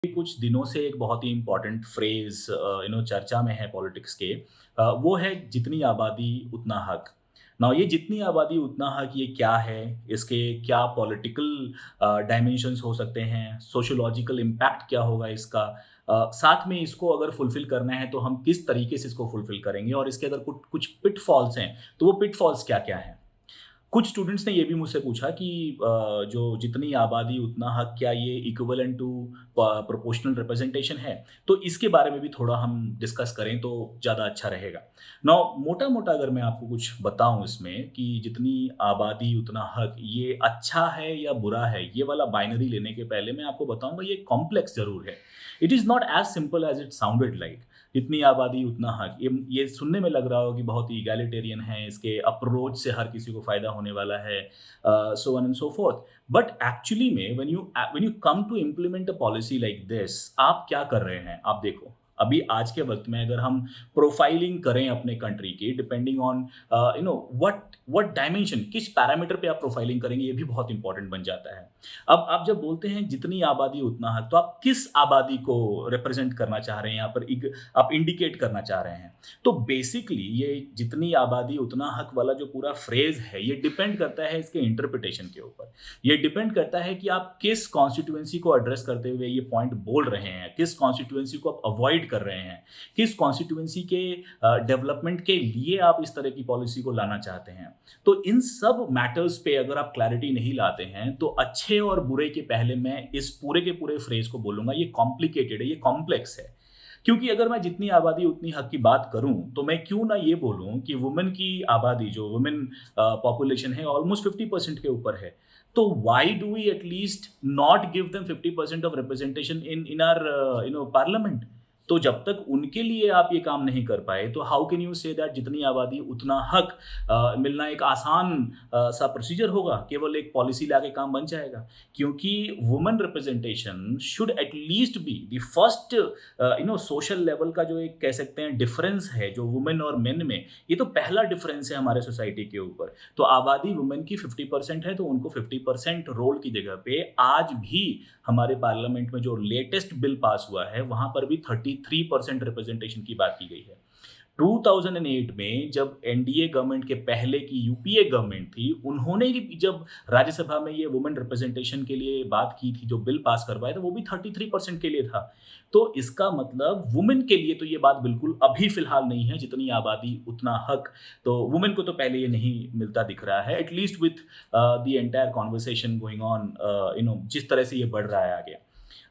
कुछ दिनों से एक बहुत ही इम्पोर्टेंट फ्रेज चर्चा में है पॉलिटिक्स के। वो है जितनी आबादी उतना हक। नाउ ये जितनी आबादी उतना हक ये क्या है? इसके क्या पॉलिटिकल डायमेंशंस हो सकते हैं? सोशियोलॉजिकल इम्पैक्ट क्या होगा इसका? साथ में इसको अगर फुलफ़िल करना है तो हम किस तरीके से इसको फुलफ़िल करेंगे? और इसके अगर कुछ कुछ पिटफॉल्स हैं, तो वो पिटफॉल्स क्या-क्या हैं? कुछ स्टूडेंट्स ने ये भी मुझसे पूछा कि जो जितनी आबादी उतना हक, क्या ये इक्विवेलेंट टू प्रोपोर्शनल रिप्रेजेंटेशन है? तो इसके बारे में भी थोड़ा हम डिस्कस करें तो ज़्यादा अच्छा रहेगा। नाउ मोटा-मोटा अगर मैं आपको कुछ बताऊँ इसमें कि जितनी आबादी उतना हक, ये अच्छा है या बुरा है? ये वाला बाइनरी लेने के पहले मैं आपको बताऊँगा ये कॉम्प्लेक्स ज़रूर है। It is not as simple as it sounded like. जितनी आबादी उतना हक, ये सुनने में लग रहा हो कि बहुत ही इगैलिटेरियन है, इसके अप्रोच से हर किसी को फ़ायदा होने वाला है, so on and so forth. But actually में when you come to implement a policy like this, आप क्या कर रहे हैं? आप देखो, अभी आज के वक़्त में अगर हम प्रोफाइलिंग करें अपने कंट्री की डिपेंडिंग ऑन व्हाट डायमेंशन, किस पैरामीटर पे आप प्रोफाइलिंग करेंगे, ये भी बहुत इंपॉर्टेंट बन जाता है। अब आप जब बोलते हैं जितनी आबादी उतना हक, तो आप किस आबादी को रिप्रेज़ेंट करना चाह रहे हैं यहाँ पर, आप इंडिकेट करना चाह रहे हैं? तो बेसिकली ये जितनी आबादी उतना हक वाला जो पूरा फ्रेज़ है, ये डिपेंड करता है इसके इंटरप्रिटेशन के ऊपर। ये डिपेंड करता है कि आप किस कॉन्स्टिट्यूएंसी को एड्रेस करते हुए ये पॉइंट बोल रहे हैं, किस कॉन्स्टिट्यूएंसी को आप अवॉइड कर रहे हैं, किस कॉन्स्टिट्यूएंसी के डेवलपमेंट के लिए आप इस तरह की पॉलिसी को लाना चाहते हैं। तो इन सब मैटर्स पे अगर आप क्लैरिटी नहीं लाते हैं, तो अच्छे और बुरे के पहले मैं इस पूरे के पूरे फ्रेज़ को बोलूँगा, ये कॉम्प्लिकेटेड है, ये कॉम्प्लेक्स है। क्योंकि अगर मैं जितनी आबादी उतनी हक की बात करूँ, तो मैं क्यों ना ये बोलूँ कि वुमेन की आबादी, जो वुमेन पॉपुलेशन है, ऑलमोस्ट 50% के ऊपर है। तो why do we at least not give them 50% of representation in our parliament? तो जब तक उनके लिए आप ये काम नहीं कर पाए, तो how can you say that जितनी आबादी उतना हक मिलना एक आसान सा प्रोसीजर होगा, केवल एक पॉलिसी लाके काम बन जाएगा? क्योंकि women representation should at least be the first social level का जो एक कह सकते हैं डिफरेंस है, जो वुमेन और मेन में, ये तो पहला डिफरेंस है हमारे सोसाइटी के ऊपर। तो आबादी वुमेन की 50% है, तो उनको 50% रोल की जगह पे आज भी हमारे पार्लियामेंट में जो लेटेस्ट बिल पास हुआ है, वहाँ पर भी 33% रिप्रेजेंटेशन की बात की गई है। 2008 में जब एनडीए गवर्नमेंट के पहले की यूपीए गवर्नमेंट थी, उन्होंने भी जब राज्यसभा में ये वुमेन रिप्रेजेंटेशन के लिए बात की थी, जो बिल पास करवाया था, वो भी 33% के लिए था। तो इसका मतलब वुमेन के लिए तो ये बात बिल्कुल अभी फ़िलहाल नहीं है, जितनी आबादी उतना हक। तो वुमेन को तो पहले ये नहीं मिलता दिख रहा है, at least with the entire conversation going on, जिस तरह से ये बढ़ रहा है आगे।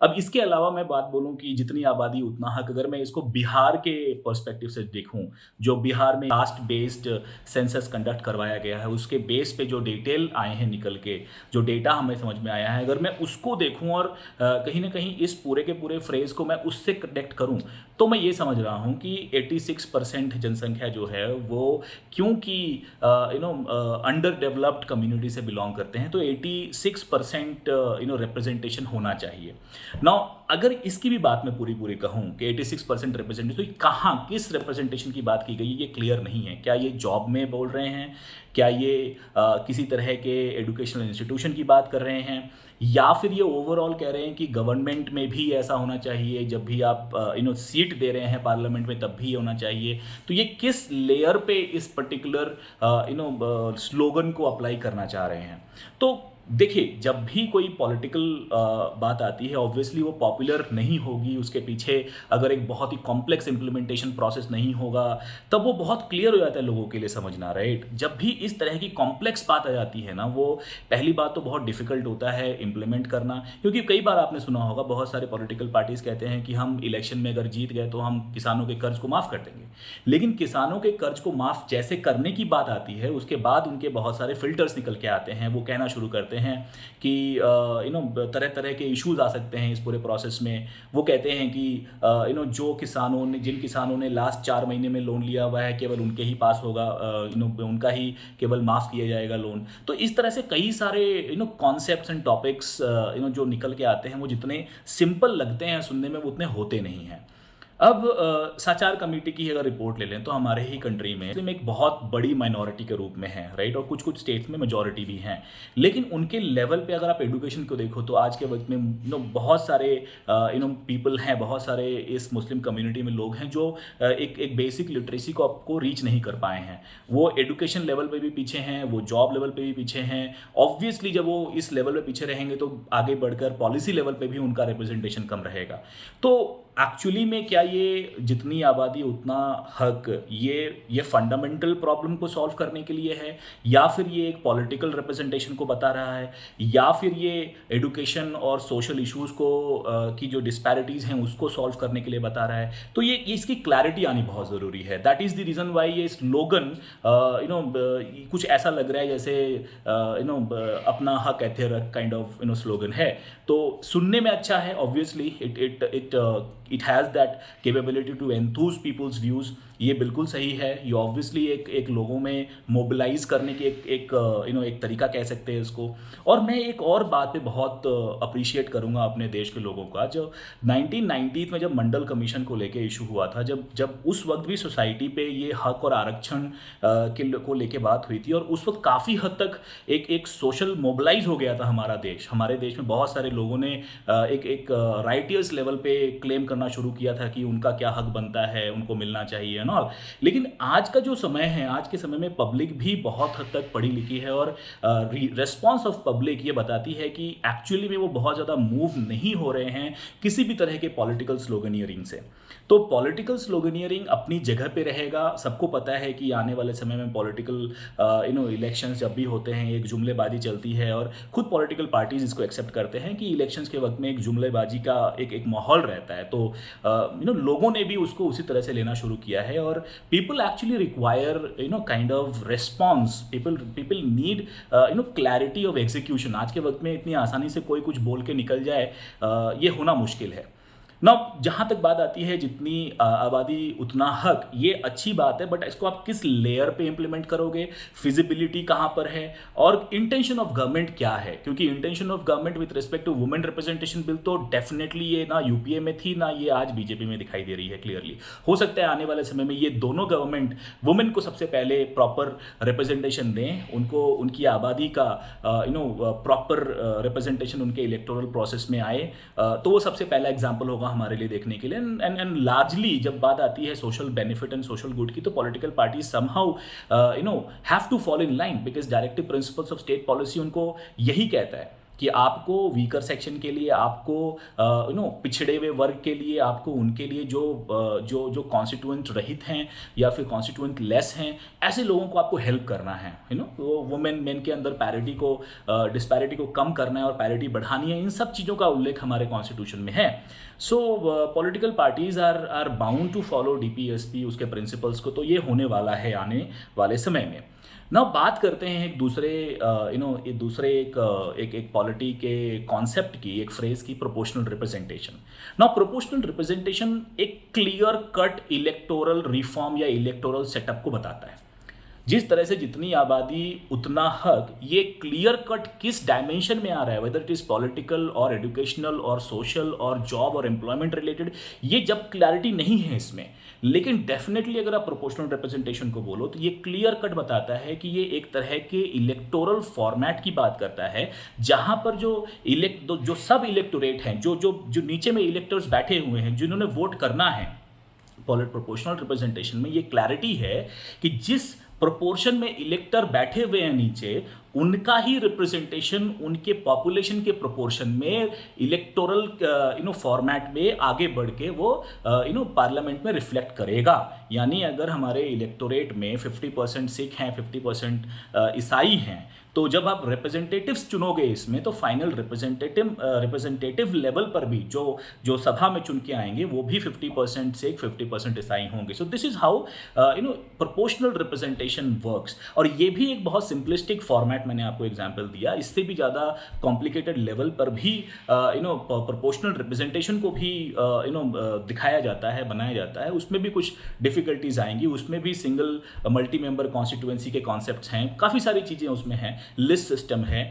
अब इसके अलावा मैं बात बोलूँ कि जितनी आबादी उतना हक, अगर मैं इसको बिहार के पर्सपेक्टिव से देखूँ, जो बिहार में कास्ट बेस्ड सेंसस कंडक्ट करवाया गया है, उसके बेस पे जो डिटेल आए हैं निकल के, जो डेटा हमें समझ में आया है, अगर मैं उसको देखूँ और कहीं न कहीं इस पूरे के पूरे फ्रेज़ को मैं उससे कनेक्ट करूँ, तो मैं ये समझ रहा हूँ कि 86% जनसंख्या जो है वो, क्योंकि अंडर डेवलप्ड कम्युनिटी से बिलॉन्ग करते हैं, तो 86% रिप्रेजेंटेशन होना चाहिए। नाउ अगर इसकी भी बात मैं पूरी-पूरी कहूँ कि 86% रिप्रेजेंटेशन, तो कहाँ, किस रिप्रेजेंटेशन की बात की गई है, ये क्लियर नहीं है। क्या ये जॉब में बोल रहे हैं? क्या ये किसी तरह के एजुकेशनल इंस्टीट्यूशन की बात कर रहे हैं? या फिर ये ओवरऑल कह रहे हैं कि गवर्नमेंट में भी ऐसा होना चाहिए, जब भी आप सीट दे रहे हैं पार्लियामेंट में, तब भी ये होना चाहिए? तो ये किस लेयर पे इस पर्टिकुलर स्लोगन को अप्लाई करना चाह रहे हैं? तो देखिए, जब भी कोई पॉलिटिकल बात आती है, ऑब्वियसली वो पॉपुलर नहीं होगी, उसके पीछे अगर एक बहुत ही कॉम्प्लेक्स इम्प्लीमेंटेशन प्रोसेस नहीं होगा, तब वो बहुत क्लियर हो जाता है लोगों के लिए समझना, राइट? जब भी इस तरह की कॉम्प्लेक्स बात आ जाती है ना, वो पहली बात तो बहुत डिफ़िकल्ट होता है इम्प्लीमेंट करना, क्योंकि कई बार आपने सुना होगा, बहुत सारे पॉलिटिकल पार्टीज़ कहते हैं कि हम इलेक्शन में अगर जीत गए, तो हम किसानों के कर्ज़ को माफ़ कर देंगे। लेकिन किसानों के कर्ज़ को माफ़ जैसे करने की बात आती है, उसके बाद उनके बहुत सारे फ़िल्टर्स निकल के आते हैं। वो कहना शुरू करते हैं कि तरह-तरह के इश्यूज़ आ सकते हैं इस पूरे प्रोसेस में। वो कहते हैं कि जो किसानों ने, जिन किसानों ने लास्ट 4 महीने में लोन लिया हुआ है, केवल उनके ही पास होगा, उनका ही केवल माफ़ किया जाएगा लोन। तो इस तरह से कई सारे कॉन्सेप्ट्स एंड टॉपिक्स जो निकल के आते हैं, वो जितने सिंपल लगते हैं सुनने में, वो उतने होते नहीं हैं। अब साचार कमेटी की अगर रिपोर्ट ले लें तो हमारे ही कंट्री में मुस्लिम एक बहुत बड़ी माइनॉरिटी के रूप में है, राइट, और कुछ कुछ स्टेट्स में मेजॉरिटी भी हैं। लेकिन उनके लेवल पे अगर आप एजुकेशन को देखो तो आज के वक्त में बहुत सारे पीपल हैं, बहुत सारे इस मुस्लिम कम्युनिटी में लोग हैं जो एक एक बेसिक लिटरेसी को आपको रीच नहीं कर पाए हैं। वो एजुकेशन लेवल पे भी पीछे हैं, वो जॉब लेवल पे भी पीछे हैं। ऑब्वियसली जब वो इस लेवल पे पीछे रहेंगे तो आगे बढ़कर पॉलिसी लेवल पे भी उनका रिप्रेजेंटेशन कम रहेगा। तो एक्चुअली में क्या ये जितनी आबादी उतना हक, ये फंडामेंटल प्रॉब्लम को सॉल्व करने के लिए है, या फिर ये एक पॉलिटिकल रिप्रेजेंटेशन को बता रहा है, या फिर ये एजुकेशन और सोशल इश्यूज को की जो डिस्पैरिटीज़ हैं उसको सॉल्व करने के लिए बता रहा है? तो ये इसकी क्लैरिटी आनी बहुत ज़रूरी है। That is the reason why ये स्लोगन कुछ ऐसा लग रहा है जैसे अपना हक ऐथे रख काइंड ऑफ स्लोगन है। तो सुनने में अच्छा है, obviously it has that capability to enthuse people's views, ये बिल्कुल सही है। ये ऑब्वियसली एक लोगों में मोबिलाइज करने की एक तरीका कह सकते हैं इसको। और मैं एक और बात पे बहुत अप्रिशिएट करूँगा अपने देश के लोगों का, जो 1990 में जब मंडल कमीशन को लेके इशू हुआ था, जब उस वक्त भी सोसाइटी पे ये हक और आरक्षण को लेके बात हुई थी, और उस वक्त काफ़ी हद तक एक सोशल मोबिलाइज हो गया था हमारा देश। हमारे देश में बहुत सारे लोगों ने एक राइटियर्स लेवल पे क्लेम करना शुरू किया था कि उनका क्या हक बनता है, उनको मिलना चाहिए ना। लेकिन आज का जो समय है, आज के समय में पब्लिक भी बहुत हद तक पढ़ी लिखी है, और रेस्पॉन्स ऑफ पब्लिक ये बताती है कि एक्चुअली में वो बहुत ज़्यादा मूव नहीं हो रहे हैं किसी भी तरह के पॉलिटिकल स्लोगनियरिंग से। तो पॉलिटिकल स्लोगनियरिंग अपनी जगह पे रहेगा। सबको पता है कि आने वाले समय में पॉलिटिकल इलेक्शंस जब भी होते हैं एक जुमलेबाजी चलती है, और खुद पॉलिटिकल पार्टीज इसको एक्सेप्ट करते हैं कि इलेक्शंस के वक्त में एक जुमलेबाजी का एक माहौल रहता है। तो लोगों ने भी उसको उसी तरह से लेना शुरू किया है, और people actually require kind of response. People need clarity of execution. आज के वक्त में इतनी आसानी से कोई कुछ बोल के निकल जाए, ये होना मुश्किल है ना। जहाँ तक बात आती है जितनी आबादी उतना हक, ये अच्छी बात है, बट इसको आप किस लेयर पे इंप्लीमेंट करोगे, फिजिबिलिटी कहाँ पर है, और इंटेंशन ऑफ गवर्नमेंट क्या है? क्योंकि intention of government with respect to women representation bill तो डेफिनेटली ये ना यूपीए में थी, ना ये आज बीजेपी में दिखाई दे रही है क्लियरली। हो सकता है आने वाले समय में ये दोनों गवर्नमेंट वुमेन को सबसे पहले प्रॉपर रिप्रेजेंटेशन दें, उनको उनकी आबादी का प्रॉपर रिप्रेजेंटेशन उनके इलेक्टोरल प्रोसेस में आए, तो वो सबसे पहला एग्जाम्पल होगा हमारे लिए देखने के लिए। एंड लार्जली जब बात आती है social benefit and social good की, तो political party somehow have to follow in line, because directive principles of state policy उनको यही कहता है कि आपको वीकर सेक्शन के लिए, आपको पिछड़े हुए वर्ग के लिए, आपको उनके लिए जो कॉन्स्टिट्यूएंट रहित हैं या फिर कॉन्स्टिट्यूएंट लेस हैं, ऐसे लोगों को आपको हेल्प करना है। वो वुमेन मेन के अंदर पैरिटी को डिस्पैरिटी को कम करना है और पैरिटी बढ़ानी है। इन सब चीज़ों का उल्लेख हमारे कॉन्स्टिट्यूशन में है। So political parties are bound to follow DPSP, उसके प्रिंसिपल्स को। तो ये होने वाला है आने वाले समय में। ना बात करते हैं एक दूसरे एक पॉलिटी के कॉन्सेप्ट की, एक फ्रेज की, प्रोपोर्शनल रिप्रेजेंटेशन। ना प्रोपोर्शनल रिप्रेजेंटेशन एक क्लियर कट इलेक्टोरल रिफॉर्म या इलेक्टोरल सेटअप को बताता है। जिस तरह से जितनी आबादी उतना हक, ये क्लियर कट किस डायमेंशन में आ रहा है, वेदर इट इज पॉलिटिकल और एजुकेशनल और सोशल और जॉब और एम्प्लॉयमेंट रिलेटेड, ये जब क्लैरिटी नहीं है इसमें। लेकिन डेफिनेटली अगर आप प्रोपोर्शनल रिप्रेजेंटेशन को बोलो तो ये क्लियर कट बताता है कि ये एक तरह के इलेक्टोरल फॉर्मेट की बात करता है, जहां पर जो सब इलेक्टोरेट हैं, जो नीचे में इलेक्टर्स बैठे हुए हैं, जिन्होंने वोट करना है, प्रोपोर्शनल रिप्रेजेंटेशन में ये क्लैरिटी है कि जिस प्रोपोर्शन में इलेक्टर बैठे हुए हैं नीचे, उनका ही रिप्रेजेंटेशन उनके पॉपुलेशन के प्रोपोर्शन में इलेक्टोरल फॉर्मेट में आगे बढ़ के वो पार्लियामेंट में रिफ्लेक्ट करेगा। यानी अगर हमारे इलेक्टोरेट में 50% सिख हैं, 50% ईसाई हैं, तो जब आप रिप्रेजेंटेटिव्स चुनोगे इसमें, तो फाइनल रिप्रेजेंटेटिव लेवल पर भी जो सभा में चुन के आएंगे वो भी 50% सिख, 50% ईसाई होंगे। So this is how proportional representation works. और ये भी एक बहुत सिंपलिस्टिक फॉर्मेट मैंने आपको एग्जांपल दिया। इससे भी ज़्यादा कॉम्प्लिकेटेड लेवल पर भी प्रोपोर्शनल रिप्रेजेंटेशन को भी दिखाया जाता है, बनाया जाता है। उसमें भी कुछ डिफ़िकल्टीज़ आएँगी, उसमें भी सिंगल मल्टी मेंबर कॉन्स्टिट्यूएंसी के कॉन्सेप्ट्स हैं, काफ़ी सारी चीज़ें उसमें हैं, लिस्ट सिस्टम है।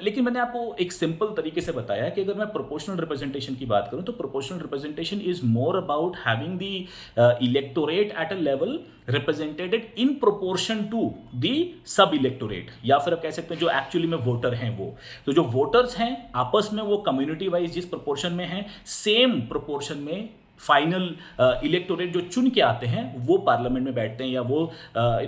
लेकिन मैंने आपको एक सिंपल तरीके से बताया कि अगर मैं प्रोपोर्शनल रिप्रेजेंटेशन की बात करूँ, तो proportional representation is more about having the electorate at a level represented in proportion to the sub electorate, या फिर आप कह सकते हैं जो एक्चुअली में वोटर हैं वो। तो जो वोटर्स हैं आपस में वो कम्युनिटी वाइज जिस प्रोपोर्शन में हैं, सेम प्रोपोर्शन में फाइनल इलेक्टोरेट जो चुन के आते हैं वो पार्लियामेंट में बैठते हैं, या वो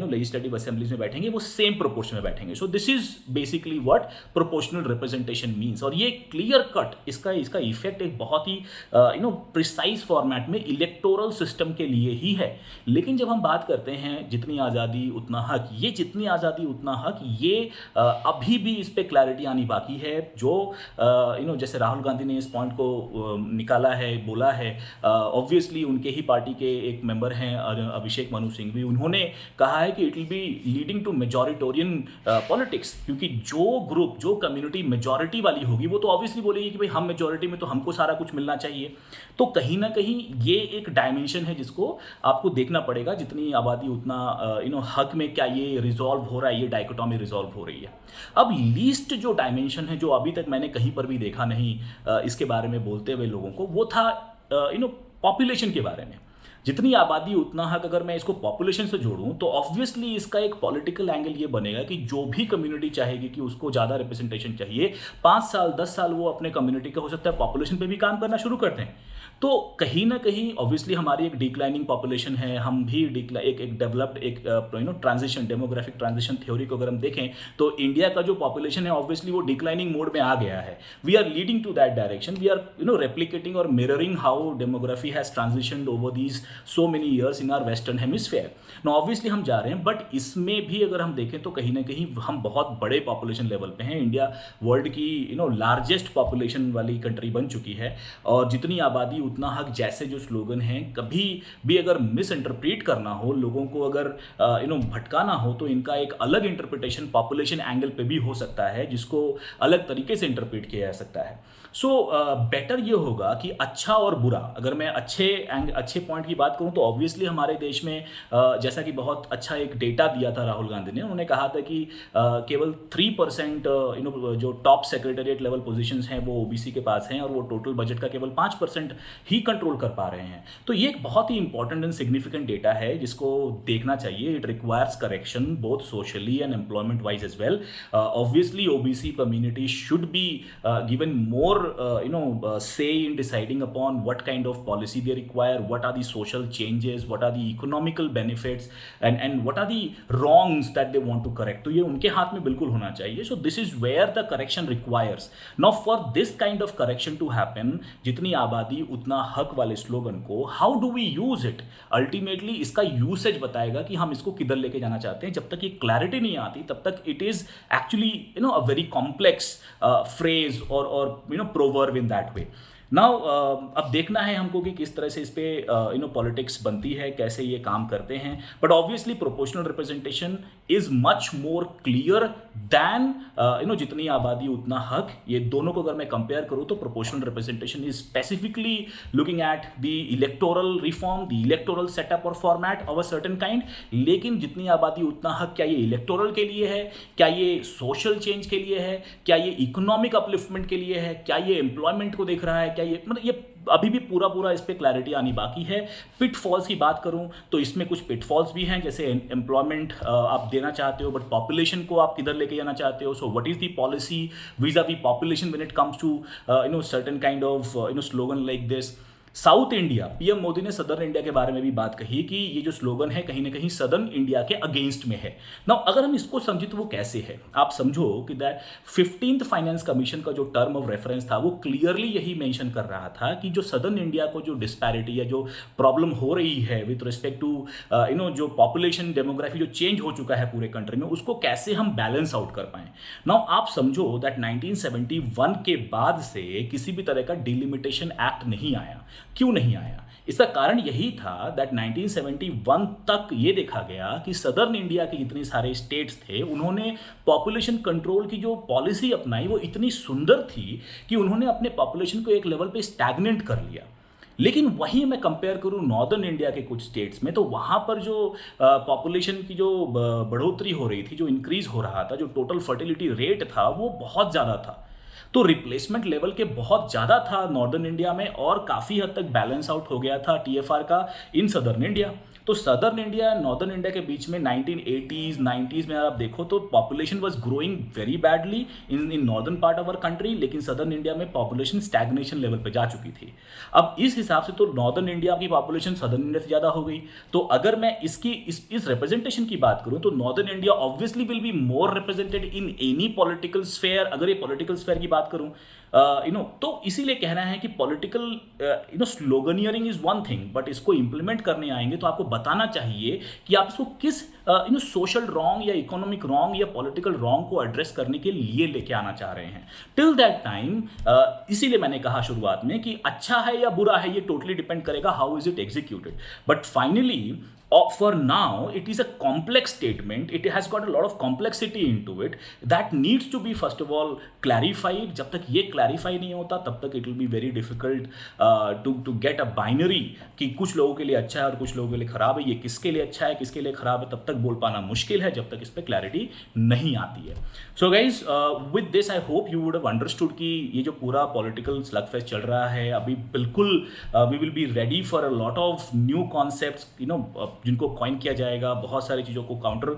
लेजिस्लेटिव असेंबलीज में बैठेंगे, वो सेम प्रोपोर्शन में बैठेंगे। So this is basically what proportional representation means. और ये क्लियर कट इसका इफेक्ट एक बहुत ही प्रिसाइज फॉर्मेट में इलेक्टोरल सिस्टम के लिए ही है। लेकिन जब हम बात करते हैं जितनी आज़ादी उतना हक, ये जितनी आज़ादी उतना हक, ये अभी भी इस पर क्लैरिटी आनी बाकी है। जो जैसे राहुल गांधी ने इस पॉइंट को निकाला है, बोला है, ऑब्वियसली उनके ही पार्टी के एक मेंबर हैं अभिषेक मनु सिंघवी, उन्होंने कहा है कि it will be leading to majoritarian politics, क्योंकि जो ग्रुप जो कम्युनिटी मेजॉरिटी वाली होगी वो तो ऑब्वियसली बोलेगी कि भाई हम मेजॉरिटी में तो हमको सारा कुछ मिलना चाहिए। तो कहीं ना कहीं ये एक डायमेंशन है जिसको आपको देखना पड़ेगा, जितनी आबादी उतना हक में क्या ये रिजॉल्व हो रहा है, ये डाइकोटॉमी रिजॉल्व हो रही है। अब लीस्ट जो डायमेंशन है जो अभी तक मैंने कहीं पर भी देखा नहीं इसके बारे में बोलते हुए लोगों को, वो था पॉपुलेशन के बारे में। जितनी आबादी उतना हक, अगर मैं इसको पॉपुलेशन से जोड़ूं तो ऑब्वियसली इसका एक पॉलिटिकल एंगल ये बनेगा कि जो भी कम्युनिटी चाहेगी कि उसको ज़्यादा रिप्रेजेंटेशन चाहिए, 5 साल 10 साल वो अपने कम्युनिटी का हो सकता है पॉपुलेशन पे भी काम करना शुरू कर दें। तो कहीं ना कहीं ऑब्वियसली हमारी एक डिक्लाइनिंग पॉपुलेशन है, हम भी एक डेवलप्ड एक ट्रांजिशन डेमोग्राफिक ट्रांजिशन थ्योरी को अगर हम देखें तो इंडिया का जो पॉपुलेशन है ऑब्वियसली वो डिक्लाइनिंग मोड में आ गया है। We are leading to that direction, we are replicating और mirroring how demography has transitioned over these so many years in our western hemisphere. No obviously हम जा रहे हैं, बट इसमें भी अगर हम देखें तो कहीं ना कहीं हम बहुत बड़े पॉपुलेशन लेवल पे हैं। इंडिया वर्ल्ड की लार्जेस्ट पॉपुलेशन वाली कंट्री बन चुकी है, और जितनी आबादी उतना हक जैसे जो स्लोगन हैं, कभी भी अगर मिस इंटरप्रेट करना हो, लोगों को अगर भटकाना हो, तो इनका एक अलग इंटरप्रिटेशन पॉपुलेशन एंगल पे भी हो सकता है, जिसको अलग तरीके से इंटरप्रेट किया जा सकता है। सो बेटर ये होगा कि अच्छा और बुरा, अगर मैं अच्छे पॉइंट की बात करूं तो ऑब्वियसली हमारे देश में जैसा कि बहुत अच्छा एक डेटा दिया था राहुल गांधी ने, उन्होंने कहा था कि केवल 3% जो टॉप सेक्रेटरीट लेवल पोजीशंस हैं वो ओबीसी के पास हैं, और वो टोटल बजट का केवल 5% ही कंट्रोल कर पा रहे हैं। तो ये एक बहुत ही इंपॉर्टेंट एंड सिग्निफिकेंट डेटा है जिसको देखना चाहिए। It requires correction both socially and employment wise as well. Obviously OBC community should be given more say in deciding upon what kind of policy they require, what are the social changes, what are the economical benefits, and what are the wrongs that they want to correct. तो ये उनके हाथ में बिल्कुल होना चाहिए. So this is where the correction requires. Now for this kind of correction to happen, जितनी आबादी उतना हक वाले स्लोगन को how do we use it? Ultimately इसका यूसेज बताएगा कि हम इसको किधर लेके जाना चाहते हैं. जब तक ये क्लैरिटी नहीं आती तब तक it is actually a very complex phrase or proverb in that way. Now अब देखना है हमको कि किस तरह से इस पे पॉलिटिक्स बनती है, कैसे ये काम करते हैं. But obviously proportional representation is much more clear than जितनी आबादी उतना हक. ये दोनों को अगर मैं कंपेयर करूँ तो proportional representation is specifically looking at the electoral reform, the electoral setup और format of a certain kind. लेकिन जितनी आबादी उतना हक, क्या ये इलेक्टोरल के लिए है, क्या ये सोशल चेंज के लिए है, क्या ये इकोनॉमिक अपलिफ्टमेंट के लिए है, क्या ये एम्प्लॉयमेंट को देख रहा है, क्या ये मतलब ये अभी भी पूरा इस पे क्लैरिटी आनी बाकी है. पिटफॉल्स की बात करूं तो इसमें कुछ पिटफॉल्स भी हैं, जैसे एम्प्लॉयमेंट आप देना चाहते हो बट पॉपुलेशन को आप किधर लेके जाना चाहते हो. So what is the policy vis-a-vis population when it comes to certain kind of slogan like this. South India, PM Modi ने सदर्न इंडिया के बारे में भी बात कही कि ये जो स्लोगन है कहीं ना कहीं सदर्न इंडिया के अगेंस्ट में है. नाउ अगर हम इसको समझे तो वो कैसे है, आप समझो कि दैट 15th फाइनेंस कमीशन का जो टर्म ऑफ रेफरेंस था वो क्लियरली यही मेंशन कर रहा था कि जो सदर्न इंडिया को जो डिस्पैरिटी या जो प्रॉब्लम हो रही है विथ रिस्पेक्ट टू जो पॉपुलेशन डेमोग्राफी जो चेंज हो चुका है पूरे कंट्री में, उसको कैसे हम बैलेंस आउट कर पाएं. नाउ आप समझो दैट 1971 के बाद से किसी भी तरह का डिलिमिटेशन एक्ट नहीं आया. क्यों नहीं आया? इसका कारण यही था दैट 1971 तक ये देखा गया कि सदर्न इंडिया के जितने सारे स्टेट्स थे उन्होंने पॉपुलेशन कंट्रोल की जो पॉलिसी अपनाई वो इतनी सुंदर थी कि उन्होंने अपने पॉपुलेशन को एक लेवल पे स्टैग्नेंट कर लिया. लेकिन वहीं मैं कंपेयर करूँ नॉर्दर्न इंडिया के कुछ स्टेट्स में, तो वहाँ पर जो पॉपुलेशन की जो बढ़ोतरी हो रही थी, जो इंक्रीज़ हो रहा था, जो टोटल फर्टिलिटी रेट था, वो बहुत ज़्यादा था। तो रिप्लेसमेंट लेवल के बहुत ज़्यादा था नॉर्दर्न इंडिया में, और काफ़ी हद तक बैलेंस आउट हो गया था टीएफआर का इन सदर्न इंडिया। तो सदर्न इंडिया नॉर्दर्न इंडिया के बीच में 1980s 90s में आप देखो तो population was growing very badly in northern part of our country, लेकिन सदर्न इंडिया में पॉपुलेशन स्टैग्नेशन लेवल पे जा चुकी थी। अब इस हिसाब से तो नॉर्दर्न इंडिया की पॉपुलेशन सदर्न इंडिया से ज़्यादा हो गई। तो अगर मैं इसकी इस रिप्रेजेंटेशन की बात करूं तो northern India obviously will be more represented in any political sphere, अगर ये पॉलिटिकल स्फेयर की बात करूं। तो इसीलिए कहना है कि political sloganeering is one thing, but इसको इंप्लीमेंट करने आएंगे तो आपको बताना चाहिए कि आप इसको किस सोशल रॉन्ग या इकोनॉमिक रॉन्ग या पॉलिटिकल रॉन्ग को एड्रेस करने के लिए लेके आना चाह रहे हैं। टिल दैट टाइम इसीलिए मैंने कहा शुरुआत में कि अच्छा है या बुरा है ये टोटली डिपेंड करेगा how is it executed, but finally for now it is a complex statement, it has got a lot of complexity into it that needs to be first of all clarified. जब तक ये clarify नहीं होता तब तक it will be very difficult to get a binary कि कुछ लोगों के लिए अच्छा है और कुछ लोगों के लिए खराब है, ये किसके लिए अच्छा है किसके लिए खराब है तब तक बोल पाना मुश्किल है जब तक इस पर clarity नहीं आती है। So guys, with this I hope you would have understood कि ये जो पूरा political slugfest चल रहा है अभी बिल्कुल we will be ready for a lot of new concepts, जिनको कॉइन किया जाएगा, बहुत सारी चीज़ों को काउंटर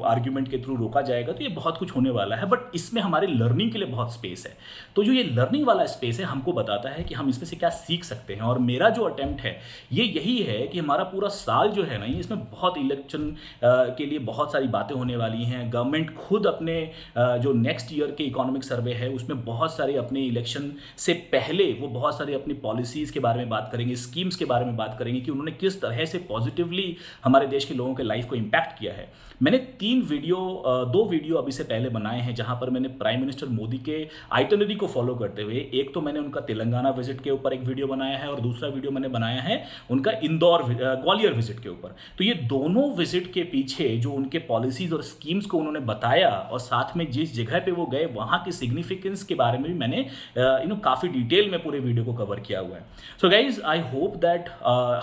आर्ग्यूमेंट के थ्रू रोका जाएगा। तो ये बहुत कुछ होने वाला है, बट इसमें हमारे लर्निंग के लिए बहुत स्पेस है। तो जो ये लर्निंग वाला स्पेस है हमको बताता है कि हम इसमें से क्या सीख सकते हैं, और मेरा जो अटेम्प्ट है ये यही है कि हमारा पूरा साल जो है ना, इसमें बहुत इलेक्शन के लिए बहुत सारी बातें होने वाली हैं। गवर्नमेंट खुद अपने जो नेक्स्ट ईयर के इकोनॉमिक सर्वे है उसमें बहुत सारे अपने इलेक्शन से पहले वो बहुत सारी अपनी पॉलिसीज़ के बारे में बात करेंगे, स्कीम्स के बारे में बात करेंगे कि उन्होंने किस तरह से पॉजिटिवली हमारे देश के लोगों के लाइफ को इम्पैक्ट किया है। मैंने 2 वीडियो अभी से पहले बनाए हैं जहां पर मैंने प्राइम मिनिस्टर मोदी के आइटनरी को फॉलो करते हुए, एक तो मैंने उनका तेलंगाना विजिट के ऊपर एक वीडियो बनाया है और दूसरा वीडियो मैंने बनाया है उनका ग्वालियर विजिट के ऊपर। तो ये दोनों विजिट के पीछे जो उनके पॉलिसीज और स्कीम्स को उन्होंने बताया और साथ में जिस जगह पे वो गए वहां की सिग्निफिकेंस के बारे में भी मैंने काफ़ी डिटेल में पूरे वीडियो को कवर किया हुआ है। So guys I hope that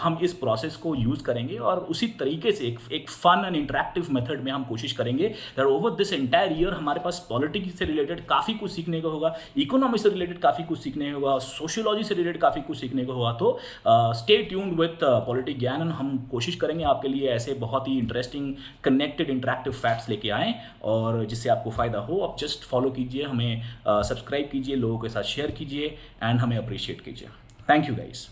हम इस प्रोसेस को यूज़ करेंगे और उसी तरीके से एक फन एंड इंटरेक्टिव मेथड में हम कोशिश करेंगे that over this entire year हमारे पास पॉलिटिक्स से रिलेटेड काफ़ी कुछ सीखने को होगा, इकोनॉमी से रिलेटेड काफ़ी कुछ सीखने को होगा, सोशियोलॉजी से रिलेटेड काफ़ी कुछ सीखने को होगा। तो स्टे ट्यून्ड विथ पॉलिटिक ज्ञान, एंड हम कोशिश करेंगे आपके लिए ऐसे बहुत ही इंटरेस्टिंग कनेक्टेड इंटरेक्टिव फैक्ट्स लेके आएँ और जिससे आपको फ़ायदा हो। आप जस्ट फॉलो कीजिए हमें, सब्सक्राइब कीजिए, लोगों के साथ शेयर कीजिए एंड हमें अप्रिशिएट कीजिए। Thank you guys.